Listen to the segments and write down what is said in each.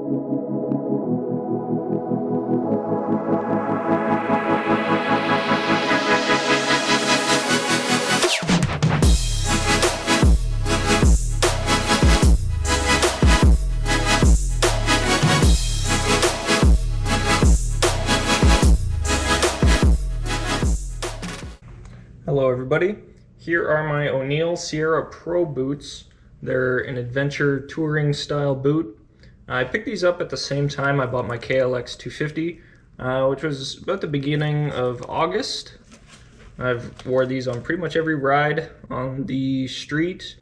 Hello everybody, here are my O'Neill Sierra Pro boots. They're an adventure touring style boot. I picked these up at the same time I bought my KLX 250, which was about the beginning of August. I've wore these on pretty much every ride on the street,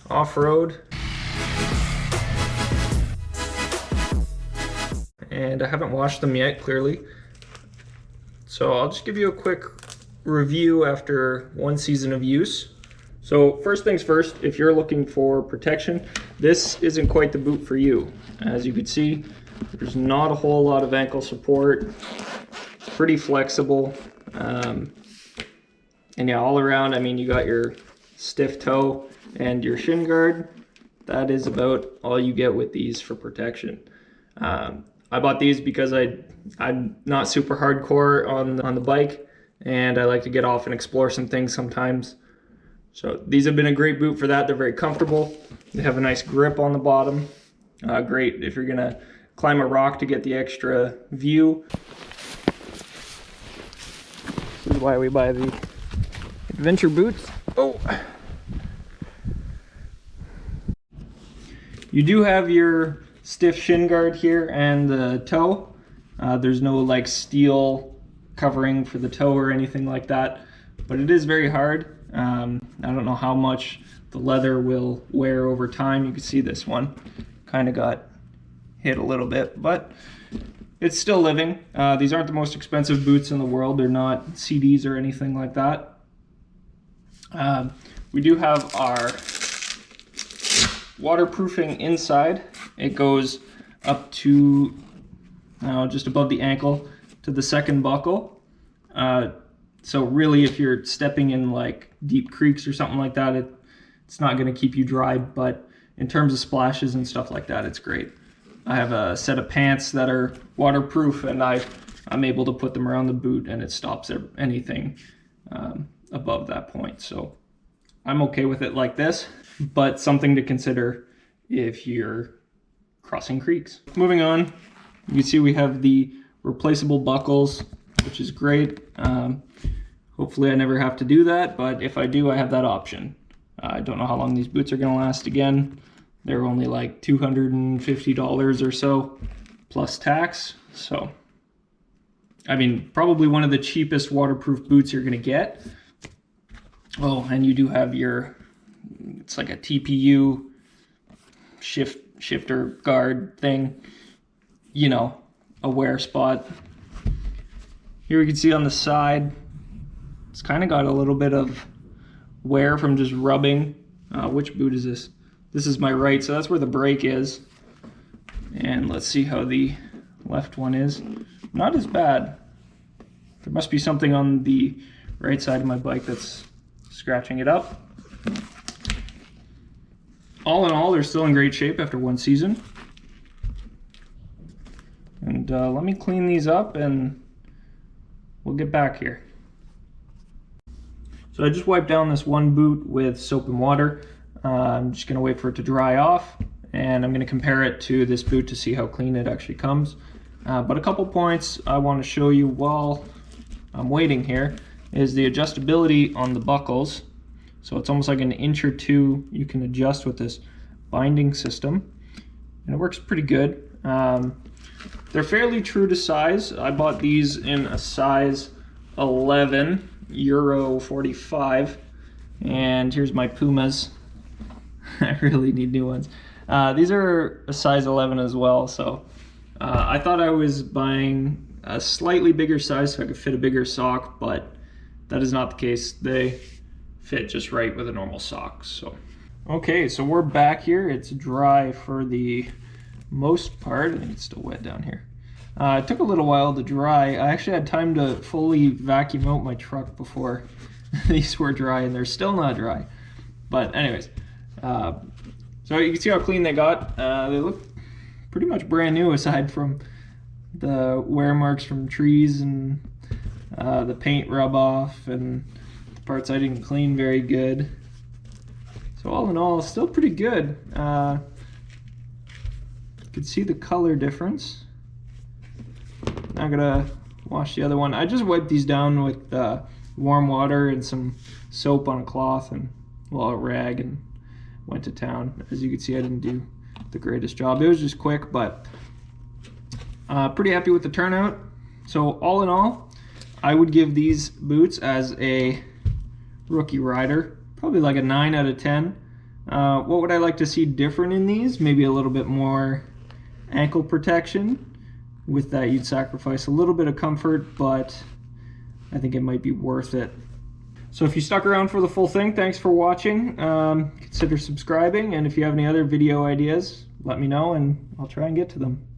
off-road, and I haven't washed them yet, clearly. So I'll just give you a quick review after one season of use. So first things first, if you're looking for protection, this isn't quite the boot for you. As you can see, there's not a whole lot of ankle support. It's pretty flexible. And yeah, all around, I mean, you got your stiff toe and your shin guard. That is about all you get with these for protection. I bought these because I'm not super hardcore on the bike, and I like to get off and explore some things sometimes. So these have been a great boot for that. They're very comfortable. They have a nice grip on the bottom. Great if you're gonna climb a rock to get the extra view. This is why we buy the adventure boots. Oh! You do have your stiff shin guard here and the toe. There's no like steel covering for the toe or anything like that, but it is very hard. I don't know how much the leather will wear over time. You can see this one kind of got hit a little bit, but it's still living. These aren't the most expensive boots in the world. They're not CDs or anything like that. We do have our waterproofing inside. It goes up to just above the ankle to the second buckle. So really, if you're stepping in like deep creeks or something like that, it's not going to keep you dry, but in terms of splashes and stuff like that, it's great. I have a set of pants that are waterproof, and I'm able to put them around the boot, and it stops anything above that point. So I'm okay with it like this, but something to consider if you're crossing creeks. Moving on, you can see we have the replaceable buckles, which is great. Hopefully I never have to do that, but if I do, I have that option. I don't know how long these boots are gonna last again. They're only like $250 or so, plus tax. So, I mean, probably one of the cheapest waterproof boots you're gonna get. Oh, and you do have it's like a TPU shifter guard thing, you know, a wear spot. Here we can see on the side, it's kind of got a little bit of wear from just rubbing. Which boot is this? This is my right, so that's where the brake is. And let's see how the left one is. Not as bad. There must be something on the right side of my bike that's scratching it up. All in all, they're still in great shape after one season. And let me clean these up and we'll get back here. So I just wiped down this one boot with soap and water. I'm just gonna wait for it to dry off, and I'm gonna compare it to this boot to see how clean it actually comes. But a couple points I want to show you while I'm waiting here is the adjustability on the buckles. So it's almost like an inch or two you can adjust with this binding system, and it works pretty good. They're fairly true to size. I bought these in a size 11, Euro 45, and here's my Pumas. I really need new ones. These are a size 11 as well, so I thought I was buying a slightly bigger size so I could fit a bigger sock, but that is not the case. They fit just right with a normal sock. So okay, so we're back here. It's dry for the most part. I think it's still wet down here. It took a little while to dry. I actually had time to fully vacuum out my truck before these were dry, and they're still not dry. But anyways, So you can see how clean they got. They look pretty much brand new aside from the wear marks from trees and the paint rub off and the parts I didn't clean very good. So all in all, still pretty good. You can see the color difference. Now I'm gonna wash the other one. I just wiped these down with warm water and some soap on a cloth and a rag and went to town. As you can see, I didn't do the greatest job. It was just quick, but pretty happy with the turnout. So all in all, I would give these boots as a rookie rider probably like a 9 out of 10. What would I like to see different in these? Maybe a little bit more ankle protection. With that, you'd sacrifice a little bit of comfort, but I think it might be worth it. So if you stuck around for the full thing, thanks for watching. Consider subscribing, and if you have any other video ideas, let me know and I'll try and get to them.